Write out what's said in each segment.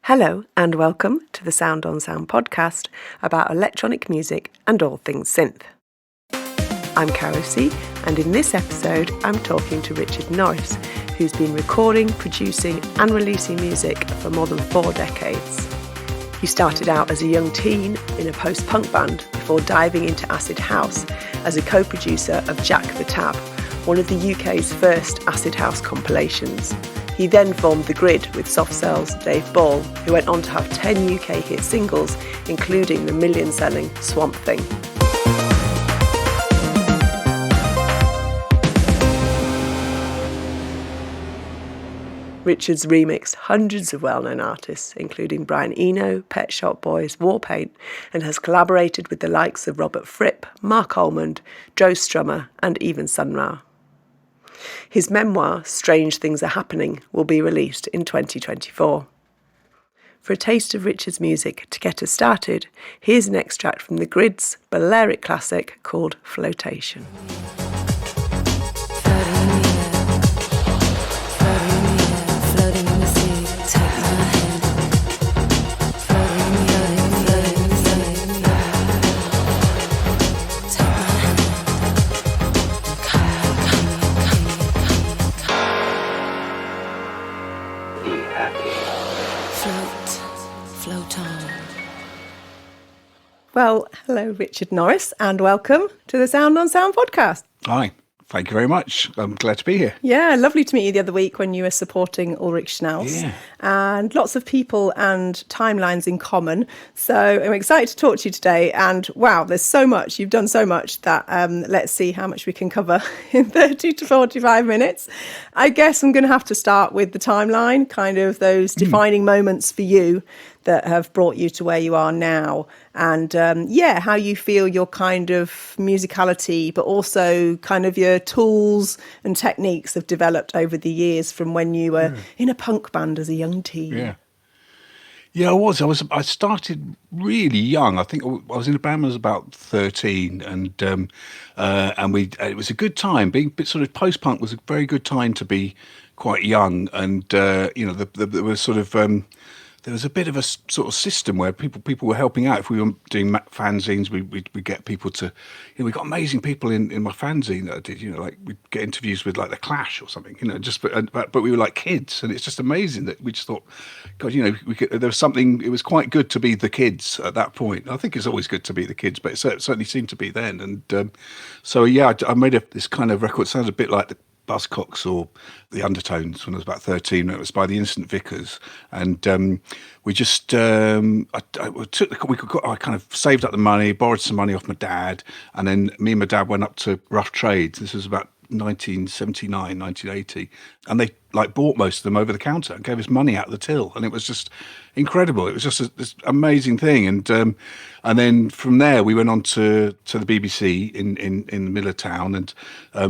Hello and welcome to the Sound on Sound podcast about electronic music and all things synth. I'm Caro C, and in this episode I'm talking to Richard Norris, who's been recording, producing and releasing music for more than 4 decades. He started out as a young teen in a post-punk band before diving into acid house as a co-producer of Jack the Tab, one of the UK's first acid house compilations. He then formed The Grid with Soft Cell's Dave Ball, who went on to have 10 UK hit singles, including the million-selling Swamp Thing. Richard's remixed hundreds of well-known artists, including Brian Eno, Pet Shop Boys, Warpaint, and has collaborated with the likes of Robert Fripp, Mark Almond, Joe Strummer, and even Sun Ra. His memoir, Strange Things Are Happening, will be released in 2024. For a taste of Richard's music to get us started, here's an extract from The Grid's Balearic classic called Floatation. Float on. Well, hello, Richard Norris, and welcome to the Sound on Sound podcast. Hi, thank you very much. I'm glad to be here. Yeah, lovely to meet you the other week when you were supporting Ulrich Schnauz. Yeah. And lots of people and timelines in common. So I'm excited to talk to you today. And wow, there's so much. You've done so much that let's see how much we can cover in 30 to 45 minutes. I guess I'm going to have to start with the timeline, kind of those defining moments for you that have brought you to where you are now, and how you feel your kind of musicality, but also kind of your tools and techniques have developed over the years from when you were in a punk band as a young teen. Yeah, I started really young. I think I was in a band when I was about 13, and it was a good time. Being sort of post-punk was a very good time to be quite young, and there was sort of there was a bit of a sort of system where people were helping out. If we were doing fanzines, we'd get people to, we got amazing people in my fanzine that I did, like we'd get interviews with like The Clash or something, but we were like kids, and it's just amazing that we just thought, God, there was something, it was quite good to be the kids at that point. I think it's always good to be the kids, but it certainly seemed to be then. And I made this kind of record. It sounds a bit like the Buzzcocks or the Undertones when I was about 13. It was by the Instant Vickers, and we just I kind of saved up the money, borrowed some money off my dad, and then me and my dad went up to Rough Trade. This was about 1979, 1980, and they bought most of them over the counter and gave us money out of the till, and it was just incredible. It was just this amazing thing, and then from there we went on to the BBC in the middle of town, and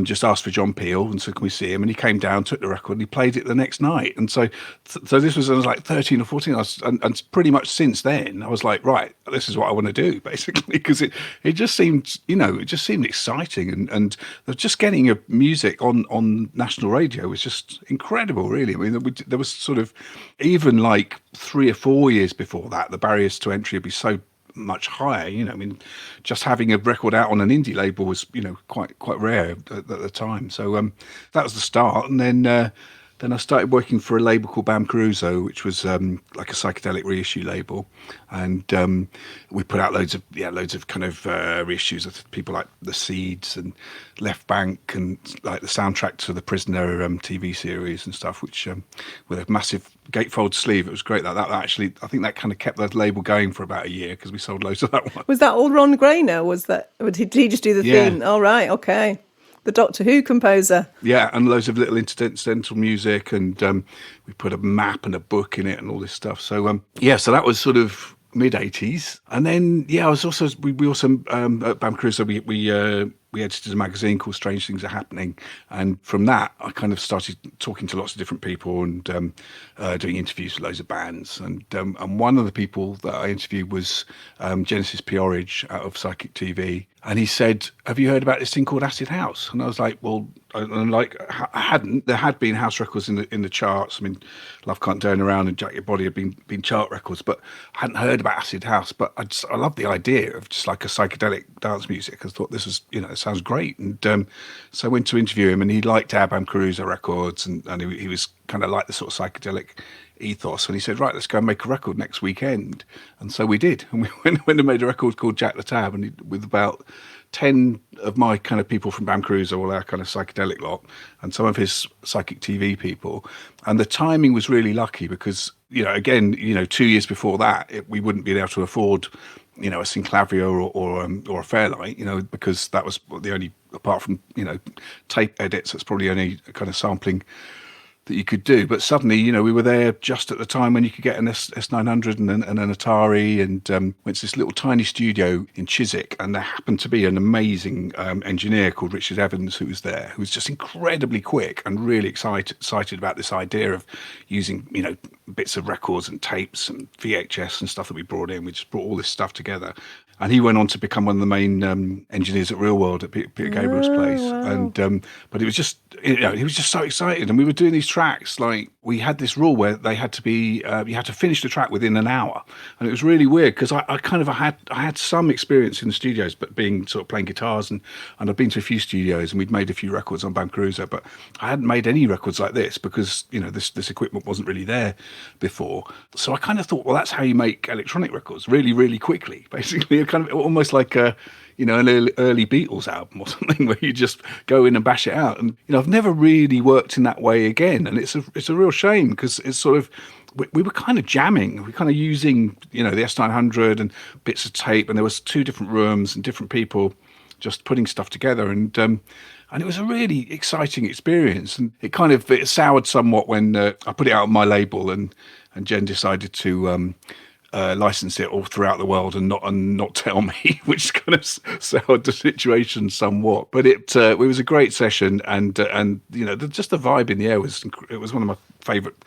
just asked for John Peel and said, can we see him? And he came down, took the record, and he played it the next night. And so this was, I was like 13 or 14, and pretty much since then I was like, right, this is what I want to do, basically, because it just seemed, it just seemed exciting, and just getting your music on national radio was just incredible, really. I mean, there was sort of, even like 3 or 4 years before that, the barriers to entry would be so much higher. I mean, just having a record out on an indie label was, quite rare at the time. So that was the start, and then I started working for a label called Bam Caruso, which was like a psychedelic reissue label, and we put out loads of kind of reissues of people like The Seeds and Left Bank, and like the soundtrack to the Prisoner TV series and stuff, which with a massive gatefold sleeve. It was great. That actually, I think that kind of kept the label going for about a year, because we sold loads of that one. Was that all Ron Grainer? Did he just do the theme? Oh, right, okay. The Doctor Who composer. Yeah, and loads of little incidental music, and we put a map and a book in it and all this stuff. So so that was sort of mid-80s. And then I was also we also at Bam Caruso we edited a magazine called Strange Things Are Happening, and from that I kind of started talking to lots of different people and doing interviews with loads of bands, and one of the people that I interviewed was Genesis Peorage out of Psychic TV, And he said, "Have you heard about this thing called acid house?" And I was like, "Well," and like I hadn't. There had been house records in the charts. I mean, Love Can't Turn Around and Jack Your Body had been chart records, but I hadn't heard about acid house. But I loved the idea of just like a psychedelic dance music. I thought this was, it sounds great. And so I went to interview him, and he liked Abam Caruso records, and he was kind of like the sort of psychedelic ethos, and he said, "Right, let's go and make a record next weekend." And so we did, and we went and made a record called Jack the Tab, and with about 10 of my kind of people from Bam Cruiser, all our kind of psychedelic lot, and some of his psychic TV people. And the timing was really lucky because, again, 2 years before that, we wouldn't be able to afford, a Synclavia or a Fairlight, because that was the only, apart from, tape edits, that's probably only kind of sampling that you could do. But suddenly, we were there just at the time when you could get an S900 and an Atari, and went to this little tiny studio in Chiswick, and there happened to be an amazing engineer called Richard Evans who was there, who was just incredibly quick and really excited about this idea of using, bits of records and tapes and VHS and stuff that we brought in. We just brought all this stuff together. And he went on to become one of the main engineers at Real World at Peter Gabriel's place. Wow. And but it was just, he was just so excited. And we were doing these tracks, like we had this rule where they had to be, you had to finish the track within an hour. And it was really weird because I had some experience in the studios, but being sort of playing guitars, and I'd been to a few studios and we'd made a few records on Bam Cruiser, but I hadn't made any records like this because, this equipment wasn't really there before. So I kind of thought, well, that's how you make electronic records really, really quickly, basically. Kind of almost like an early Beatles album or something, where you just go in and bash it out. And I've never really worked in that way again, and it's a real shame because it's sort of, we were kind of jamming, we were kind of using the S900 and bits of tape, and there was 2 different rooms and different people just putting stuff together, and it was a really exciting experience. And it soured somewhat when I put it out on my label, and Jen decided to license it all throughout the world and not tell me, which kind of soured the situation somewhat. But it was a great session, and just the vibe in the air was one of my favourite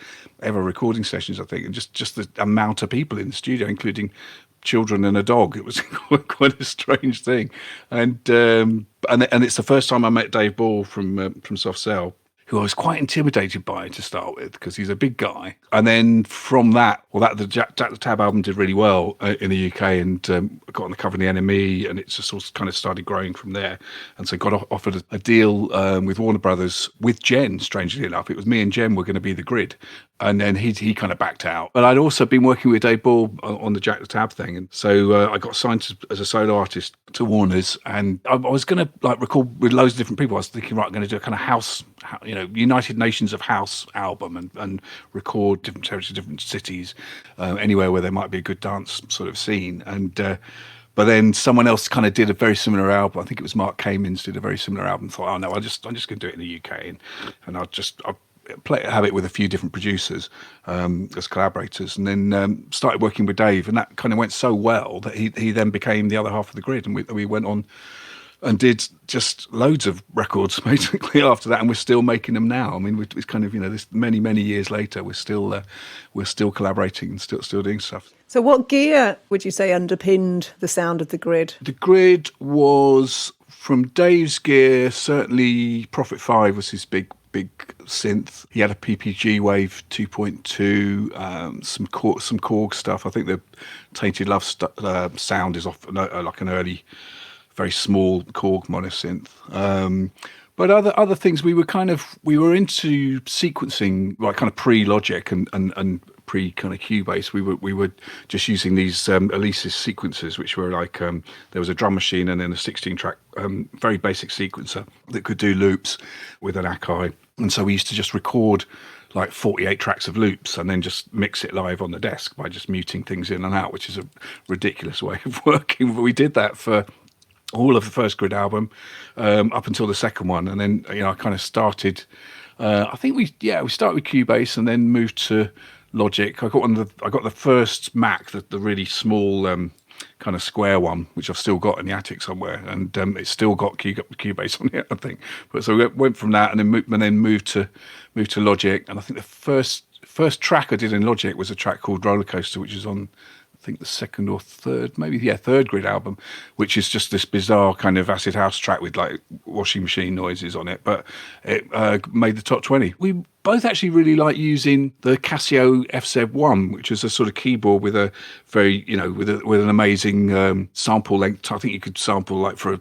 ever recording sessions, I think. And just the amount of people in the studio, including children and a dog, it was quite a strange thing. And it's the first time I met Dave Ball from Soft Cell, who I was quite intimidated by to start with because he's a big guy. And then from that, the Jack the Tab album did really well in the UK, and got on the cover of the NME, and it just sort of kind of started growing from there. And so got offered a deal with Warner Brothers with Jen, strangely enough. It was me and Jen were going to be the grid. And then he kind of backed out. But I'd also been working with Dave Ball on the Jack the Tab thing. And so I got signed as a solo artist to Warner's. And I was going to record with loads of different people. I was thinking, right, I'm going to do a kind of house, United Nations of House album, and record different territories, different cities, anywhere where there might be a good dance sort of scene. And but then someone else kind of did a very similar album. I think it was Mark Kamins did a very similar album. Thought, oh no, I'm just going to do it in the UK, and I'll have it with a few different producers as collaborators, and then started working with Dave, and that kind of went so well that he then became the other half of the grid, and we went on and did just loads of records basically after that, and we're still making them now. I mean, it's kind of this many years later, we're still collaborating and still doing stuff. So what gear would you say underpinned the sound of the grid? The grid was, from Dave's gear, certainly Prophet 5 was his big synth. He had a PPG Wave 2.2, some Korg stuff. I think the Tainted Love sound is off like an early, very small Korg monosynth. But other things, we were into sequencing, like kind of pre-Logic and pre kind of Cubase. We were just using these Alesis sequencers, which were like there was a drum machine and then a 16-track very basic sequencer that could do loops with an Akai. And so we used to just record like 48 tracks of loops and then just mix it live on the desk by just muting things in and out, which is a ridiculous way of working. But we did that for all of the first Grid album up until the second one, and then I kind of started. I think we started with Cubase and then moved to Logic. I got the first Mac, the really small kind of square one, which I've still got in the attic somewhere, and it's still got Cubase on it, I think. But so we went from that, and then moved to Logic, and I think the first track I did in Logic was a track called Roller Coaster, which is on think the second or third, maybe, third Grid album, which is just this bizarre kind of acid house track with like washing machine noises on it. But it made the top 20. We both actually really like using the Casio FZ1, which is a sort of keyboard with a very, with an amazing sample length. I think you could sample like for a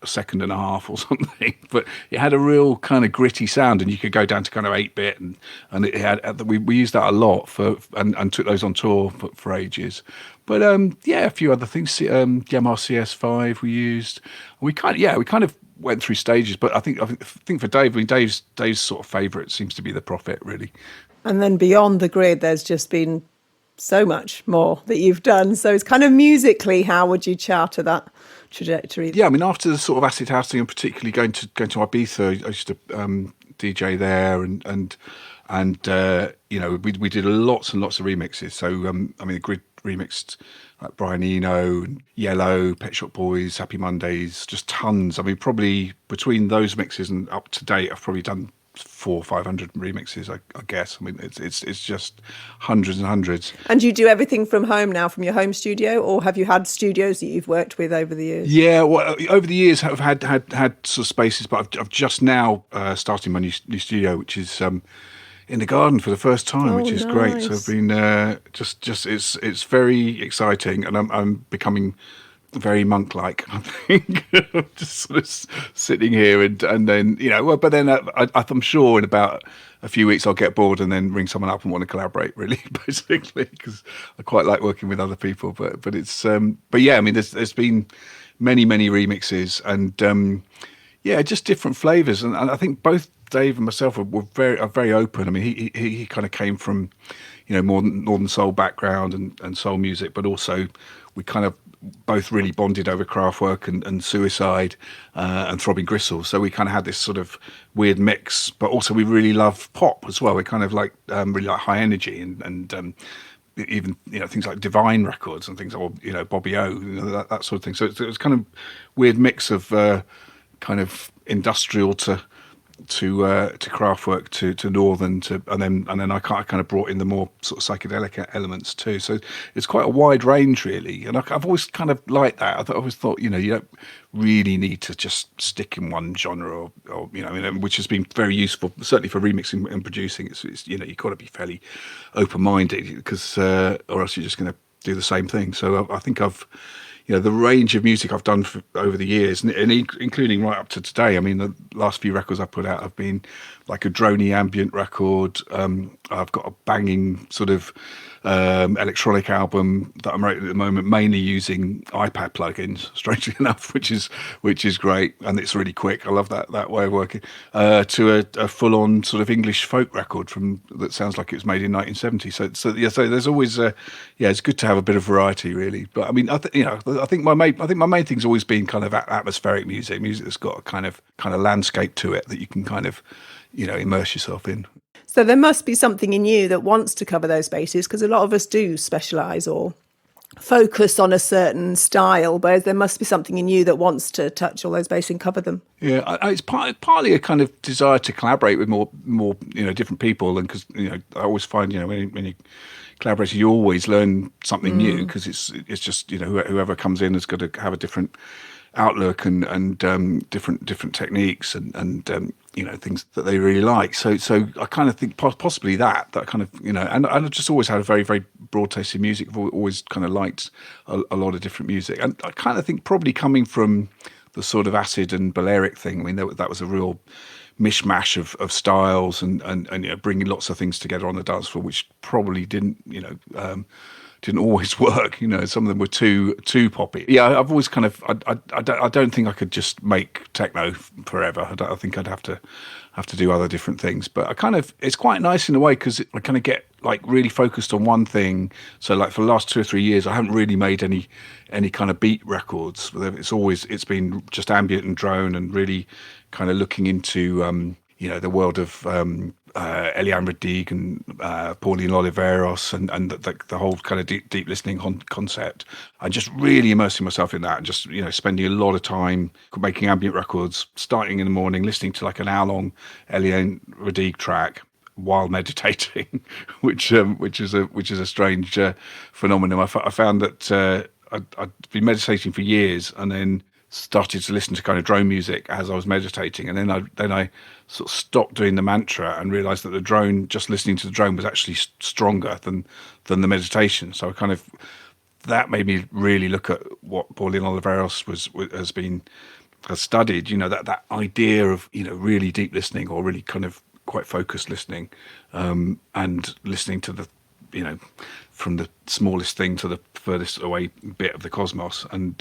second and a half or something. But it had a real kind of gritty sound, and you could go down to kind of 8-bit, and it had we used that a lot and took those on tour for ages. But a few other things. Yamaha CS5 we used. We kind of went through stages, but I think for Dave, Dave's sort of favourite seems to be the Prophet, really. And then beyond the Grid, there's just been so much more that you've done. So it's kind of musically, how would you charter that trajectory? Yeah, I mean, after the sort of acid house thing, and particularly going to Ibiza, I used to DJ there, and we did lots and lots of remixes. So the Grid remixed like Brian Eno, and Yellow, Pet Shop Boys, Happy Mondays, just tons. I mean, probably between those mixes and up to date, I've probably done 400 or 500 remixes, I guess. I mean, it's just hundreds and hundreds. And you do everything from home now, from your home studio, or have you had studios that you've worked with over the years? Yeah, well, over the years I've had sort of spaces, but I've just now started my new studio, which is in the garden for the first time, which is great. So I've been it's very exciting, and I'm becoming very monk-like, I think. Just sort of sitting here and then but then I'm sure in about a few weeks I'll get bored and then ring someone up and want to collaborate, really, basically, because I quite like working with other people. But it's but yeah, I mean, there's been many remixes, and just different flavors, and I think both Dave and myself are very open. I mean, he kind of came from more northern soul background and soul music, but also we kind of both really bonded over Kraftwerk and Suicide and Throbbing Gristle. So we kind of had this sort of weird mix, but also we really love pop as well. We kind of like really like high energy and even things like Divine Records and things, or Bobby O, that sort of thing. So it was kind of weird mix of kind of industrial to Kraftwerk to northern and then I kind of brought in the more sort of psychedelic elements too. So it's quite a wide range, really, and I've always kind of liked that. I always thought you don't really need to just stick in one genre, or which has been very useful, certainly for remixing and producing. It's you've got to be fairly open-minded, because or else you're just going to do the same thing. So I think I've the range of music I've done over the years, and including right up to today. I mean, the last few records I put out have been like a droney ambient record. I've got a banging sort of electronic album that I'm writing at the moment, mainly using iPad plugins, strangely enough, which is great, and it's really quick. I love that way of working. To a full-on sort of English folk record that sounds like it was made in 1970. So there's always it's good to have a bit of variety, really. But I mean, I think my main thing's always been kind of atmospheric music that's got a kind of landscape to it that you can kind of immerse yourself in. So there must be something in you that wants to cover those bases, because a lot of us do specialise or focus on a certain style, but there must be something in you that wants to touch all those bases and cover them. Yeah, it's partly a kind of desire to collaborate with more different people, and because I always find when you collaborate, you always learn something new, because it's just whoever comes in has got to have a different outlook and different techniques and things that they really like. So I kind of think possibly that kind of and I've just always had a very, very broad taste in music. I've always kind of liked a lot of different music, and I kind of think probably coming from the sort of acid and Balearic thing. I mean, that was a real mishmash of styles and bringing lots of things together on the dance floor, which probably didn't always work. Some of them were too poppy. Yeah, I've always kind of I don't think I could just make techno forever. I think I'd have to do other different things. But it's quite nice in a way, because I kind of get like really focused on one thing. So like for the last 2 or 3 years, I haven't really made any kind of beat records. It's been just ambient and drone, and really kind of looking into the world of Eliane Radigue and Pauline Oliveros and the whole kind of deep listening concept, and just really immersing myself in that, and just spending a lot of time making ambient records, starting in the morning, listening to like an hour long Eliane Radigue track, while meditating, which is a strange phenomenon. I found that I'd been meditating for years, and then started to listen to kind of drone music as I was meditating, and then I sort of stopped doing the mantra and realised that the drone, just listening to the drone, was actually stronger than the meditation. So I kind of, that made me really look at what Pauline Oliveros has studied. That idea of really deep listening, or really kind of quite focused listening, and listening to the from the smallest thing to the furthest away bit of the cosmos. And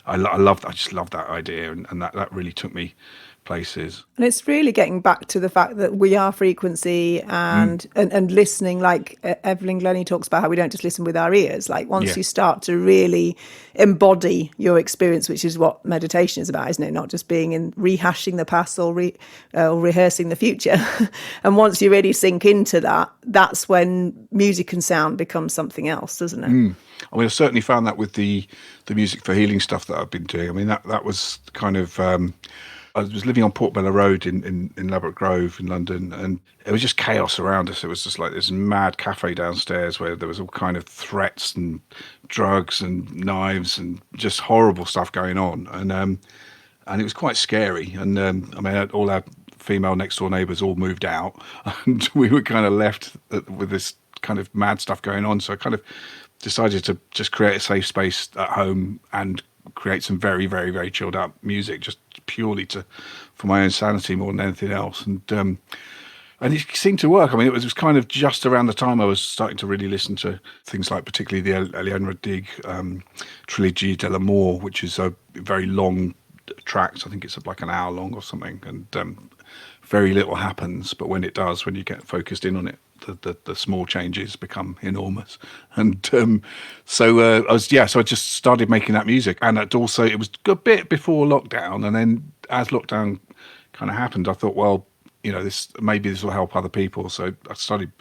I just love that idea, and that really took me places. And it's really getting back to the fact that we are frequency, and listening, like Evelyn Glennie talks about, how we don't just listen with our ears. Like once you start to really embody your experience, which is what meditation is about, isn't it? Not just being in rehashing the past or rehearsing the future. And once you really sink into that, that's when music and sound becomes something else, doesn't it? I mean, I certainly found that with the music for healing stuff that I've been doing. I mean, that was kind of, I was living on Portobello Road in Ladbroke Grove in London, and it was just chaos around us. It was just like this mad cafe downstairs where there was all kind of threats and drugs and knives and just horrible stuff going on. And it was quite scary. And I mean, all our female next door neighbours all moved out, and we were kind of left with this kind of mad stuff going on. So I kind of decided to just create a safe space at home and create some very, very, very chilled out music, just purely for my own sanity more than anything else. And it seemed to work. I mean, it was kind of just around the time I was starting to really listen to things like particularly the Eliane Radigue Trilogie de l'Amour, which is a very long track. I think it's like an hour long or something, and very little happens, but when it does, when you get focused in on it, the small changes become enormous. And so I just started making that music. And it was a bit before lockdown, and then as lockdown kind of happened, I thought, well, this will help other people. So I started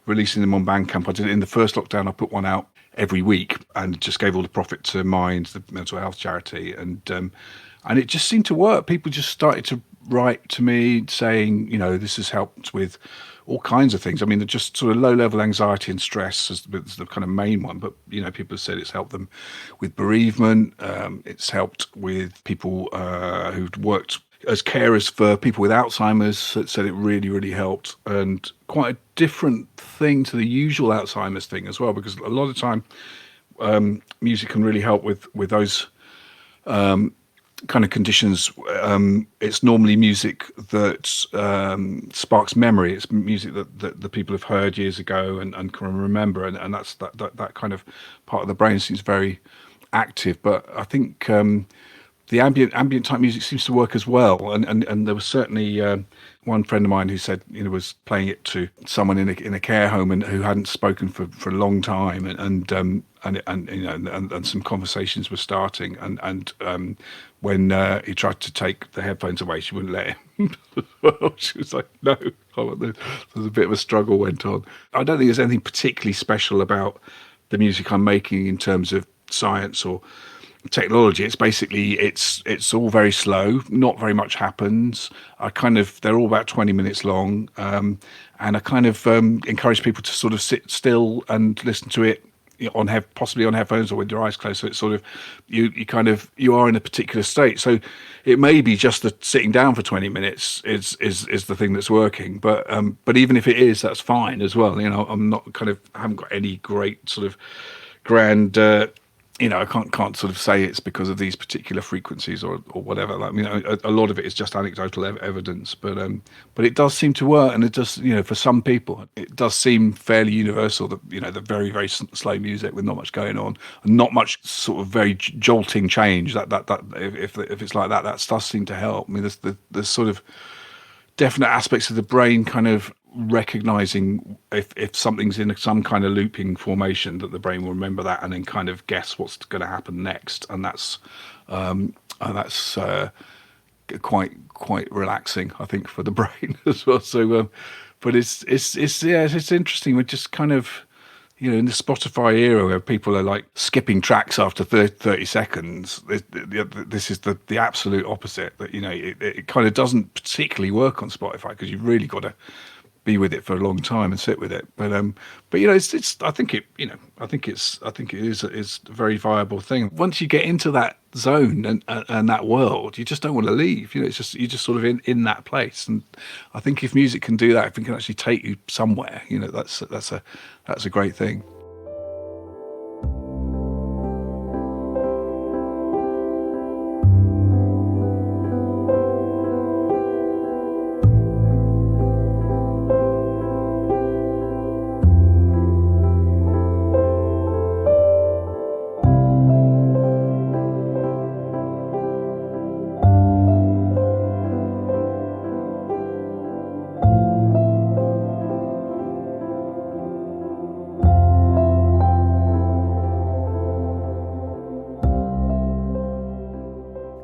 releasing them on Bandcamp. I did it in the first lockdown. I put one out every week and just gave all the profit to Mind, the mental health charity, and it just seemed to work. People just started to write to me saying, this has helped with all kinds of things. I mean, just sort of low-level anxiety and stress is the kind of main one, but people have said it's helped them with bereavement. It's helped with people who'd worked as carers for people with Alzheimer's. It said it really, really helped, and quite a different thing to the usual Alzheimer's thing as well, because a lot of time music can really help with those kind of conditions. It's normally music that sparks memory. It's music that the people have heard years ago and can remember, and that's that kind of part of the brain seems very active. But I think the ambient type music seems to work as well. And there was certainly one friend of mine who said, was playing it to someone in a care home and who hadn't spoken for a long time, and some conversations were starting, and when he tried to take the headphones away, she wouldn't let him. Well, she was like, no. There's a bit of a struggle went on. I don't think there's anything particularly special about the music I'm making in terms of science or technology. It's basically it's all very slow, not very much happens. They're all about 20 minutes long, and I kind of encourage people to sort of sit still and listen to it possibly on headphones or with your eyes closed. So it's sort of you are in a particular state. So it may be just that sitting down for 20 minutes is the thing that's working, but even if it is, that's fine as well. I'm not I haven't got any great sort of grand I can't sort of say it's because of these particular frequencies or whatever. Like, a lot of it is just anecdotal evidence, but it does seem to work, and it does, for some people, it does seem fairly universal that the very, very slow music with not much going on, and not much sort of very jolting change. That if it's like that does seem to help. I mean, there's sort of definite aspects of the brain kind of recognizing if something's in some kind of looping formation, that the brain will remember that and then kind of guess what's going to happen next, and that's quite relaxing, I think, for the brain as well. So, but it's interesting. We're just kind of in the Spotify era where people are like skipping tracks after 30 seconds, this is the absolute opposite. That it kind of doesn't particularly work on Spotify, because you've really got to be with it for a long time and sit with it. But you know, it's I think it is a very viable thing. Once you get into that zone and that world, you just don't want to leave. You know, it's just you're just sort of in that place. And I think if music can do that, if it can actually take you somewhere, you know, that's a great thing.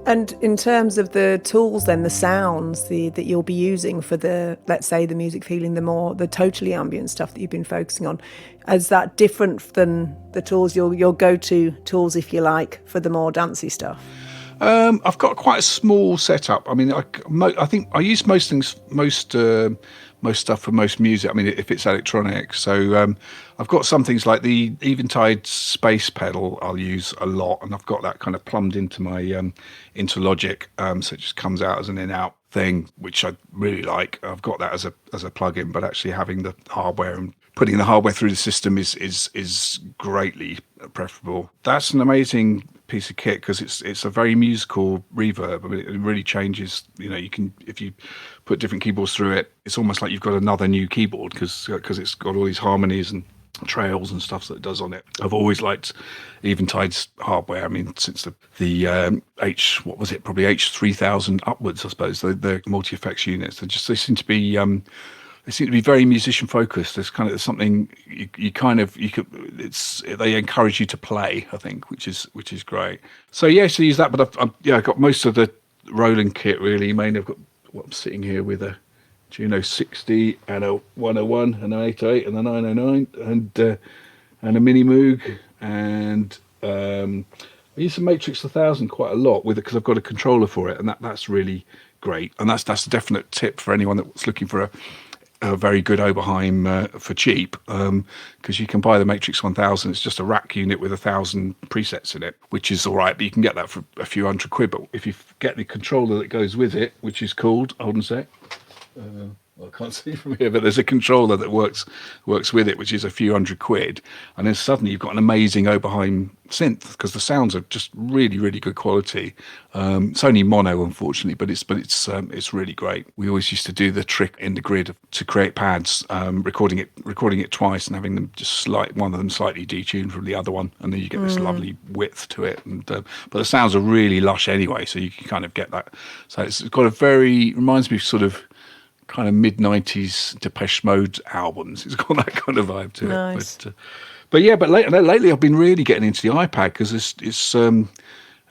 And in terms of the tools, then the sounds that you'll be using for let's say the music feeling, the totally ambient stuff that you've been focusing on, is that different than the tools your go-to tools, if you like, for the more dancey stuff? I've got quite a small setup. I mean, I think I use most stuff for most music. I mean, if it's electronic. So I've got some things like the Eventide space pedal I'll use a lot, and I've got that kind of plumbed into my into Logic, so it just comes out as an in-out thing, which I really like. I've got that as a plug-in, but actually having the hardware and putting the hardware through the system is greatly preferable. That's an amazing piece of kit because it's a very musical reverb. I mean, it really changes. You know, you can, if you put different keyboards through it, it's almost like you've got another new keyboard because it's got all these harmonies and trails and stuff that it does on it. I've always liked Eventide's hardware. I mean, since the probably H3000 upwards, I suppose, the multi-effects units. They seem to be very musician focused. There's something they encourage you to play, I think, which is great. So yes, I use that, but I've got most of the Roland kit really. Mainly I've got what I'm sitting here with a Juno 60 and a 101 and an 808 and a 909 and a Mini Moog, and I use the Matrix 1000 quite a lot with it because I've got a controller for it, and that's really great. And that's a definite tip for anyone that's looking for a very good Oberheim for cheap, because you can buy the Matrix 1000. It's just a rack unit with 1,000 presets in it, which is all right, but you can get that for a few hundred quid. But if you get the controller that goes with it, which is called, hold on a sec, I can't see from here, but there's a controller that works with it, which is a few hundred quid, and then suddenly you've got an amazing Oberheim synth because the sounds are just really, really good quality. It's only mono, unfortunately, but it's really great. We always used to do the trick in the grid to create pads, recording it twice and having them just one of them slightly detuned from the other one, and then you get this lovely width to it. And but the sounds are really lush anyway, so you can kind of get that. So it's got reminds me of sort of kind of mid-90s Depeche Mode albums. It's got that kind of vibe to nice. It. But lately I've been really getting into the iPad because there's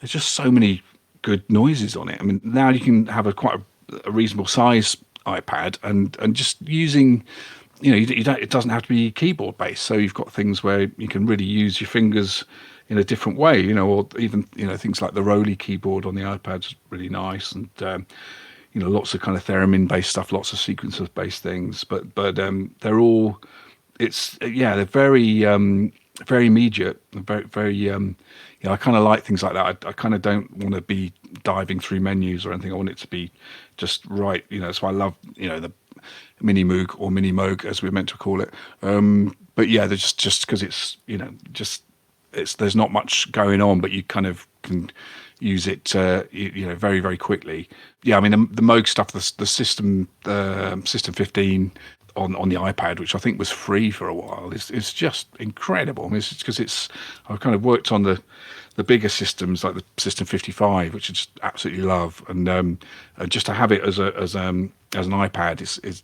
just so many good noises on it. I mean, now you can have quite a reasonable size iPad and just using, you know, it doesn't have to be keyboard based. So you've got things where you can really use your fingers in a different way, you know, or even, you know, things like the Roly keyboard on the iPad's really nice, and you know, lots of kind of theremin-based stuff, lots of sequencer-based things, but they're all, they're very very immediate, very you know, I kind of like things like that. I kind of don't want to be diving through menus or anything. I want it to be just right, you know. That's why I love, you know, the Mini Moog or Mini Moog as we're meant to call it. But yeah, there's just because it's, you know, there's not much going on, but you kind of can use it, you know, very, very quickly. Yeah, I mean, the Moog stuff, the System 15 on the iPad, which I think was free for a while, is just incredible. I mean, it's because I've kind of worked on the bigger systems like the System 55, which I just absolutely love, and just to have it as an iPad is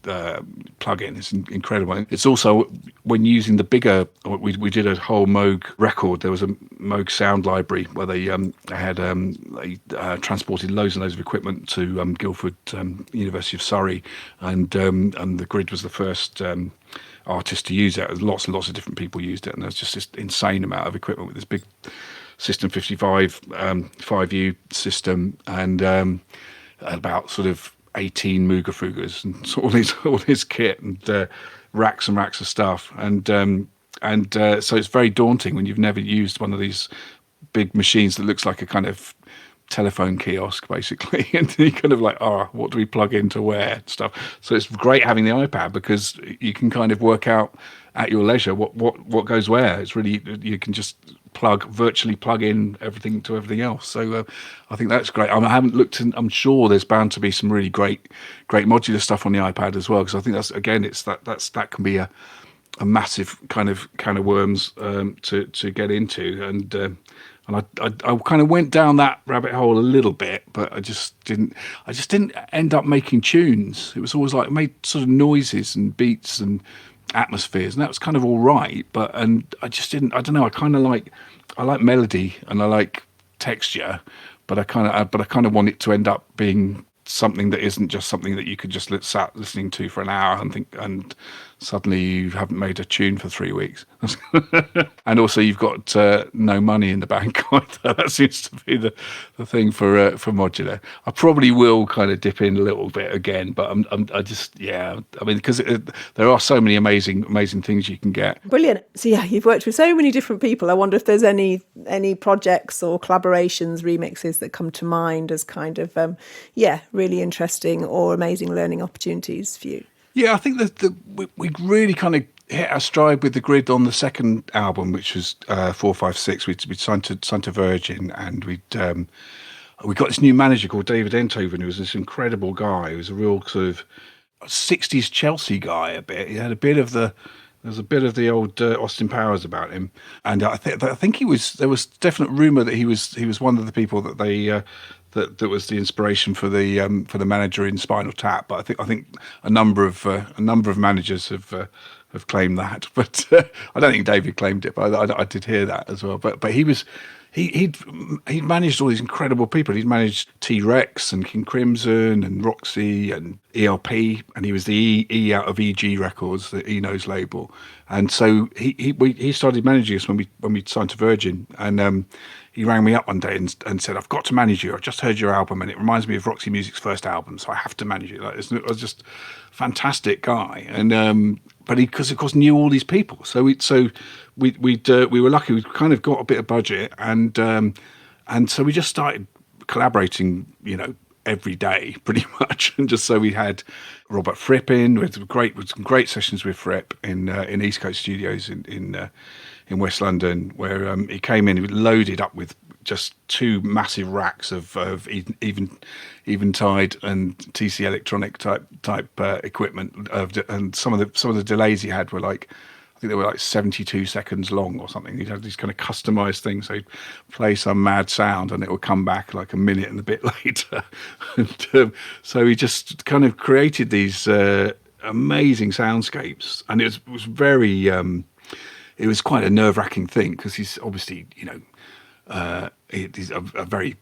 plug-in. It's incredible. It's also, when using the bigger, we did a whole Moog record. There was a Moog sound library where they transported loads and loads of equipment to Guildford University of Surrey, and the Grid was the first artist to use it. Lots and lots of different people used it, and there's just this insane amount of equipment with this big System 55 5U system, and about sort of 18 Mooga Fugas and so all his kit and racks of stuff. So it's very daunting when you've never used one of these big machines that looks like a kind of telephone kiosk, basically. And you're kind of like, oh, what do we plug into where and stuff. So it's great having the iPad because you can kind of work out at your leisure what goes where. It's really, you can just virtually plug in everything to everything else. So I think that's great. I haven't looked, and I'm sure there's bound to be some really great modular stuff on the iPad as well, because I think that's, again, that can be a massive kind of can of worms to get into. And I kind of went down that rabbit hole a little bit, but I just didn't end up making tunes. It was always like, I made sort of noises and beats and atmospheres, and that was kind of all right, and I just didn't, I don't know, I like melody and I like texture, but I kind of want it to end up being something that isn't just something that you could just sat listening to for an hour and suddenly you haven't made a tune for 3 weeks. And also you've got no money in the bank either. That seems to be the thing for modular. I probably will kind of dip in a little bit again, but I just, yeah, I mean, because there are so many amazing things you can get. Brilliant. So yeah, you've worked with so many different people. I wonder if there's any projects or collaborations, remixes that come to mind as kind of, really interesting or amazing learning opportunities for you. Yeah, I think that we really kind of hit our stride with the grid on the second album, which was 456. We'd signed to Virgin, and we got this new manager called David Enthoven, who was this incredible guy. He was a real sort of 60s Chelsea guy a bit. He had there was a bit of the old Austin Powers about him, and I think there was definite rumour that he was one of the people that they that was the inspiration for the manager in Spinal Tap. But I think a number of managers have claimed that, but I don't think David claimed it. But I did hear that as well. But he'd managed all these incredible people. He'd managed T-Rex and King Crimson and Roxy and ELP, and he was the E out of EG Records, the Eno's label. And so he started managing us when we signed to Virgin, and he rang me up one day and said, "I've got to manage you. I've just heard your album, and it reminds me of Roxy Music's first album, so I have to manage you." Like, it was just fantastic guy, and but he, because of course, knew all these people. So we were lucky. We kind of got a bit of budget, and so we just started collaborating, every day pretty much. And just so we had Robert Fripp with some great sessions with Fripp in East Coast Studios in West London, where he came in loaded up with just two massive racks of Eventide and TC Electronic type equipment, and some of the delays he had were like, I think they were like 72 seconds long or something. He'd have these kind of customized things. So he'd play some mad sound and it would come back like a minute and a bit later. And so he just kind of created these amazing soundscapes, and it was very. It was quite a nerve-wracking thing because he's obviously, he's a very,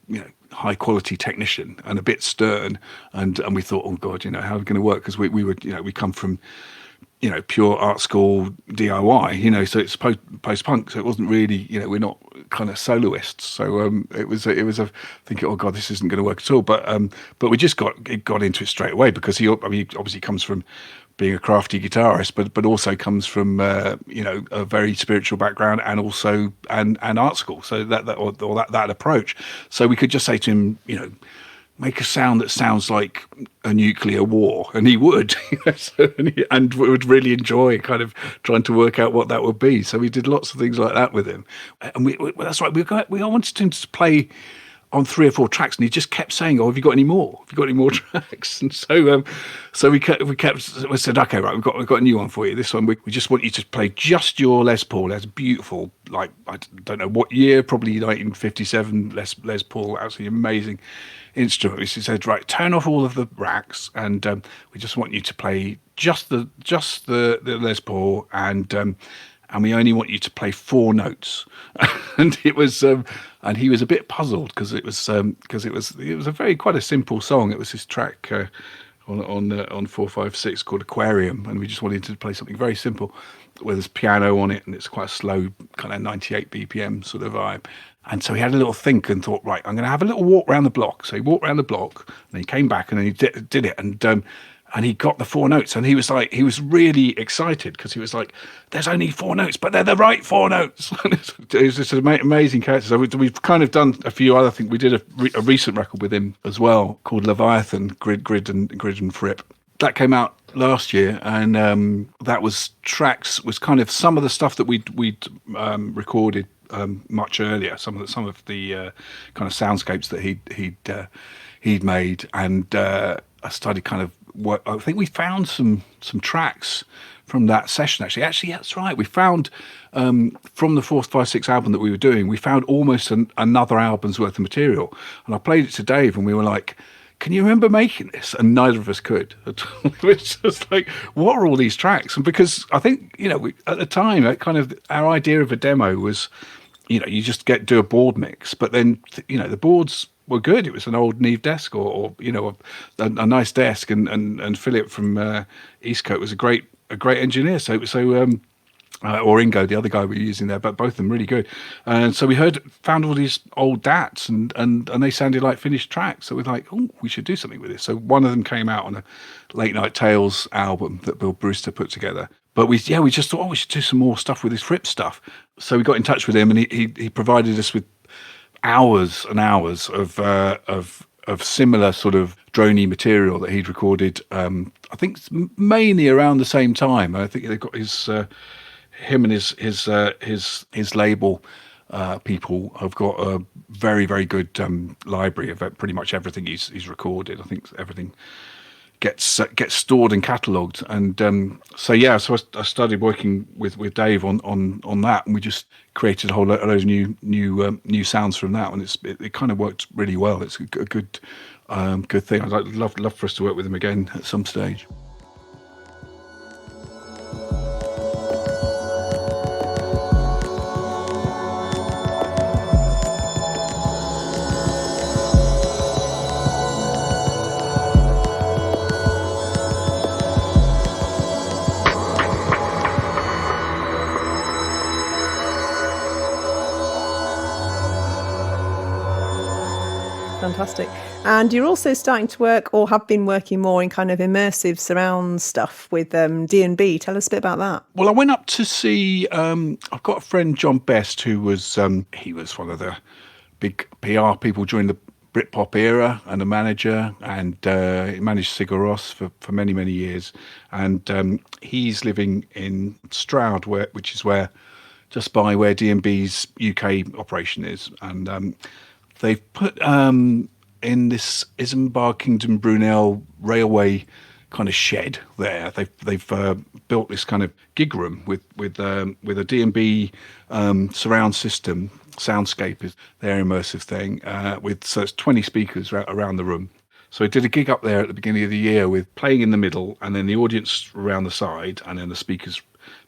high quality technician and a bit stern, and we thought, oh God, how are we going to work? Because we were, we come from, pure art school DIY, so it's post-punk, so it wasn't really, we're not kind of soloists. So it was a thinking, oh God, this isn't going to work at all. But we just got into it straight away, because he obviously comes from being a crafty guitarist, but also comes from a very spiritual background, and also and art school. So that approach. So we could just say to him, make a sound that sounds like a nuclear war, and he would, and would really enjoy kind of trying to work out what that would be. So we did lots of things like that with him, and that's right. We wanted him to play on 3 or 4 tracks, and he just kept saying, "Oh, have you got any more? Have you got any more tracks?" And so we said, "Okay, right, we've got a new one for you. This one, we just want you to play just your Les Paul. That's beautiful. Like, I don't know what year, probably 1957 Les Paul, absolutely amazing instrument." He said, "Right, turn off all of the racks, and we just want you to play just the Les Paul, and we only want you to play 4 notes." And it was, and he was a bit puzzled, because it was a quite a simple song. It was this track, on 456 called Aquarium, and we just wanted to play something very simple where there's piano on it and it's quite a slow kind of 98 BPM sort of vibe. And so he had a little think and thought, right, I'm going to have a little walk around the block. So he walked around the block and he came back and then he did it. And he got the 4 notes, and he was really excited because he was like, there's only 4 notes, but they're the right 4 notes. It was just an amazing character. So we've kind of done a few other things. We did a recent record with him as well called Leviathan, Grid and Fripp. That came out last year, and that was kind of some of the stuff that we'd recorded much earlier. Some of the kind of soundscapes that he'd made, and I started kind of I think we found some tracks from that session. Actually, that's right. We found from the 456 album that we were doing, we found almost another album's worth of material. And I played it to Dave, and we were like, "Can you remember making this?" And neither of us could. It was just like, what are all these tracks? And because I think, at the time, our idea of a demo was, you just do a board mix, but then the boards were good. It was an old Neve desk or a nice desk, and Philip from Eastcote was a great engineer. So or Ingo, the other guy we were using there, but both of them really good. And so we found all these old DATs, and they sounded like finished tracks. So we're like, oh, we should do something with this. So one of them came out on a Late Night Tales album that Bill Brewster put together. But we just thought, we should do some more stuff with this Fripp stuff. So we got in touch with him, and he provided us with hours and hours of similar sort of droney material that he'd recorded. I think mainly around the same time. I think they got him and his label people have got a very, very good library of pretty much everything he's recorded. I think everything gets stored and catalogued, and so I started working with Dave on that, and we just created a whole load of new sounds from that, and it kind of worked really well. It's a good thing. I'd love for us to work with him again at some stage. Fantastic. And you're also starting to work, or have been working more in kind of immersive surround stuff with D&B. Tell us a bit about that. Well, I went up to see, I've got a friend, John Best, who was, he was one of the big PR people during the Britpop era and a manager, and he managed Sigur Rós for many, many years. And he's living in Stroud, which is just by where D&B's UK operation is. And they've put in this Isambard Kingdom Brunel railway kind of shed there. They've built this kind of gig room with a D&B surround system. Soundscape is their immersive thing. So it's 20 speakers around the room. So I did a gig up there at the beginning of the year with playing in the middle, and then the audience around the side, and then the speakers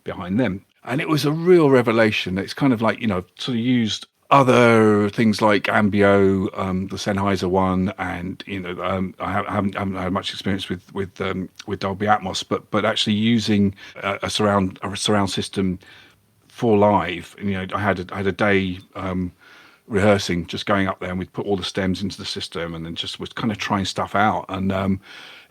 behind them. And it was a real revelation. It's kind of like, sort of used other things like Ambio, the Sennheiser one, and I haven't had much experience with Dolby Atmos, but actually using a surround system for live. And, I had a day rehearsing, just going up there, and we'd put all the stems into the system, and then just was kind of trying stuff out, and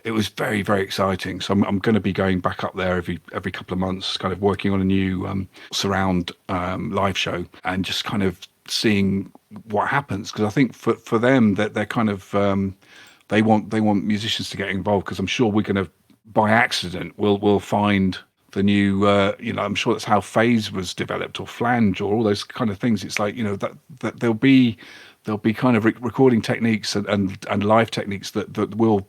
it was very, very exciting. So I'm going to be going back up there every couple of months, kind of working on a new surround live show, and just kind of seeing what happens, because I think for them that they're kind of they want musicians to get involved, because I'm sure we're going to, by accident, we'll find the new I'm sure that's how phase was developed, or flange, or all those kind of things. It's like that there'll be kind of recording techniques and live techniques that will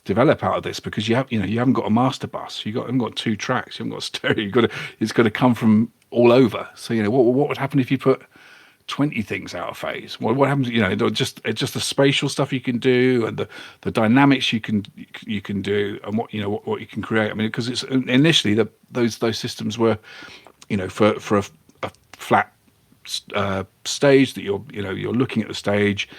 develop out of this, because you haven't got a master bus, you haven't got 2 tracks, you haven't got a stereo, it's got to come from all over. So what would happen if you put 20 things out of phase? What happens? It's just the spatial stuff you can do, and the dynamics you can do, and what you can create. I mean, because it's initially those systems were, for a flat stage that you're looking at the stage,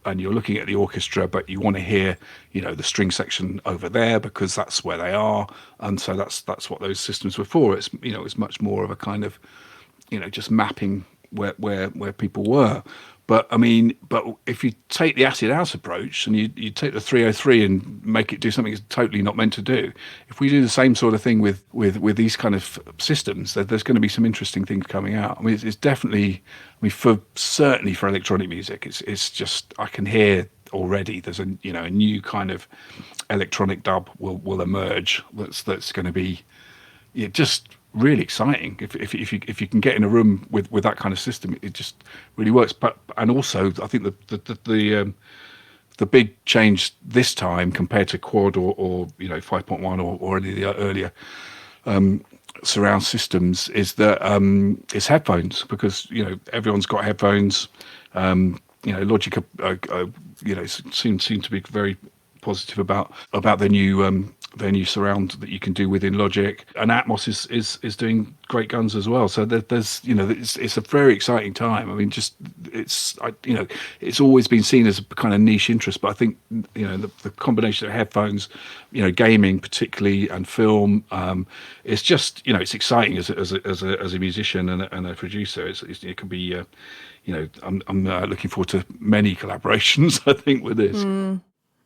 and you're looking at the orchestra, but you want to hear, the string section over there because that's where they are, and so that's what those systems were for. It's much more of a kind of, just mapping where people were. But if you take the acid house approach and you take the 303 and make it do something it's totally not meant to do, if we do the same sort of thing with these kind of systems, there's going to be some interesting things coming out. I mean, it's definitely, certainly for electronic music, it's just, I can hear already there's a new kind of electronic dub will emerge that's going to be just really exciting. If you can get in a room with that kind of system, it just really works. And also I think the big change this time compared to quad or 5.1 or any of the earlier surround systems is that it's headphones, because everyone's got headphones. Logic seem to be very positive about their new surround that you can do within Logic, and Atmos is doing great guns as well. So there's it's a very exciting time. I mean, it's always been seen as a kind of niche interest, but I think the combination of headphones, gaming particularly, and film, it's just it's exciting as a musician and a producer. It can be I'm looking forward to many collaborations, I think, with this.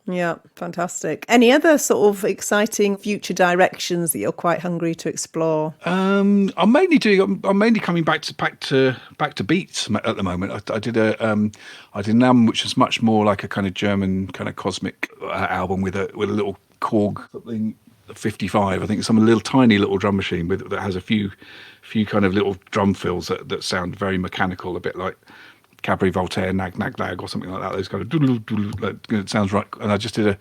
Yeah, fantastic. Any other sort of exciting future directions that you're quite hungry to explore? I'm mainly coming back to beats at the moment. I did an album which was much more like a kind of German kind of cosmic album with a little Korg, something 55. I think some little tiny little drum machine that has a few kind of little drum fills that sound very mechanical, a bit like Cabaret Voltaire, Nag Nag Nag, or something like that. Those kind of it sounds right. And I just did a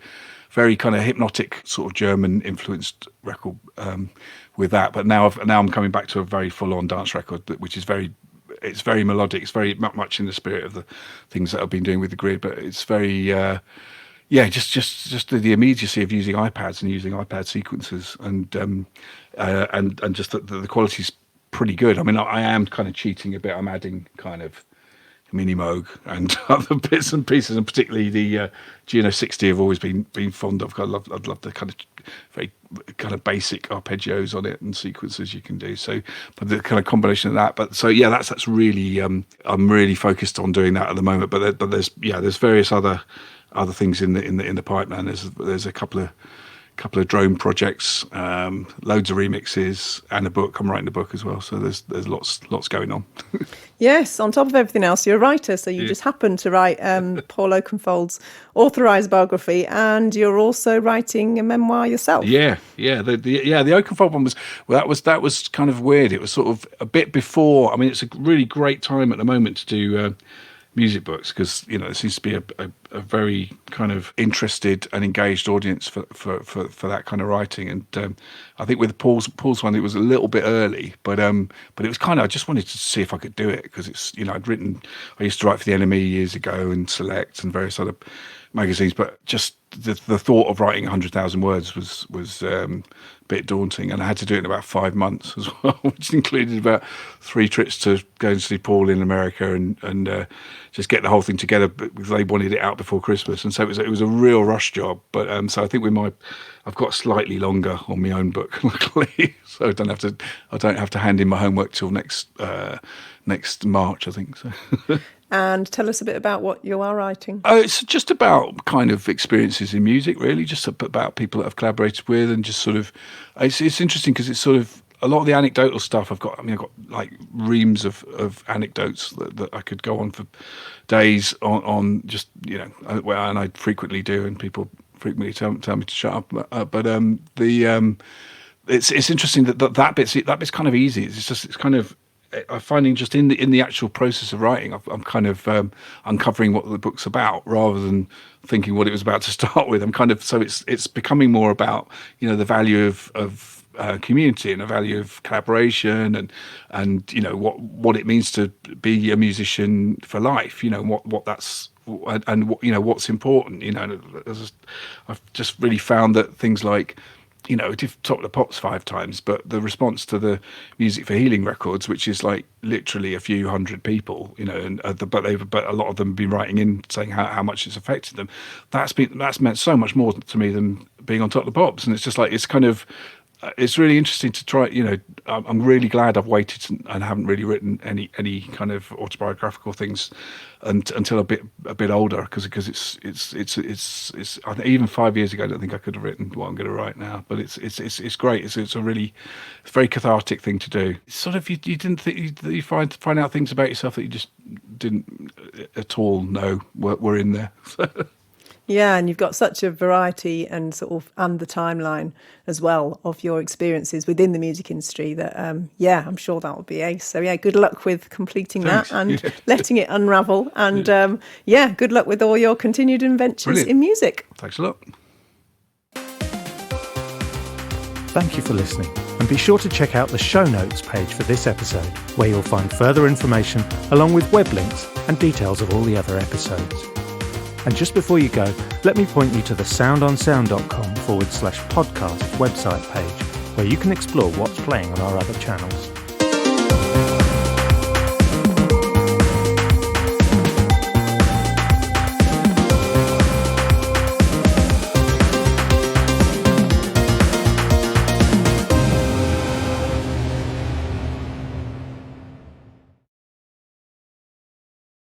very kind of hypnotic sort of German influenced record with that. But now I'm coming back to a very full on dance record, which is very melodic. It's very much in the spirit of the things that I've been doing with the Grid. But it's very just the immediacy of using iPads and using iPad sequences, and just the quality's pretty good. I mean, I am kind of cheating a bit. I'm adding kind of Mini Moog and other bits and pieces, and particularly the Geno 60 I've always been fond of. I'd love the kind of very kind of basic arpeggios on it and sequences you can do. So, but the kind of combination of that. But so that's really I'm really focused on doing that at the moment. But there's various other things in the pipeline. There's a couple of drone projects, loads of remixes, and a book. I'm writing a book as well, so there's lots going on. Yes, on top of everything else, you're a writer, so you just happened to write Paul Oakenfold's authorised biography, and you're also writing a memoir yourself. The Oakenfold one that was kind of weird. It was sort of a bit before. I mean, it's a really great time at the moment to do music books, because there seems to be a very kind of interested and engaged audience for that kind of writing. And I think with Paul's one, it was a little bit early, but it was kind of, I just wanted to see if I could do it, because it's I used to write for the NME years ago and Select and various other magazines, but just the thought of writing 100,000 words was a bit daunting, and I had to do it in about 5 months as well, which included about 3 trips to go and see Paul in America and just get the whole thing together, because they wanted it out before Christmas, and so it was a real rush job. But so I think I've got slightly longer on my own book, luckily, so I don't have to hand in my homework till next March, I think. So. And tell us a bit about what you are writing. It's just about kind of experiences in music, really, just about people that I've collaborated with, and just sort of, it's interesting because it's sort of a lot of the anecdotal stuff I've got like reams of anecdotes that I could go on for days on just, and I frequently do, and people frequently tell me to shut up. But it's interesting that bit's kind of easy. It's kind of, I'm finding just in the actual process of writing, I'm kind of uncovering what the book's about, rather than thinking what it was about to start with. I'm kind of, so it's becoming more about the value of community and the value of collaboration, and what it means to be a musician for life. What that's, and what's important. I've just really found that things like did Top of the Pops 5 times, but the response to the Music for Healing records, which is like literally a few hundred people, but a lot of them have been writing in saying how much it's affected them. That's meant so much more to me than being on Top of the Pops, and it's just like it's really interesting to try. I'm really glad I've waited and haven't really written any kind of autobiographical things until a bit older, because it's I think even 5 years ago I don't think I could have written what I'm going to write now. But it's great. It's a really very cathartic thing to do. It's sort of you didn't think you find out things about yourself that you just didn't at all know were in there. Yeah, and you've got such a variety and the timeline as well of your experiences within the music industry that, I'm sure that will be ace. So, yeah, good luck with completing that and letting it unravel. And, good luck with all your continued adventures in music. Thanks a lot. Thank you for listening. And be sure to check out the show notes page for this episode, where you'll find further information along with web links and details of all the other episodes. And just before you go, let me point you to the soundonsound.com/podcast website page, where you can explore what's playing on our other channels.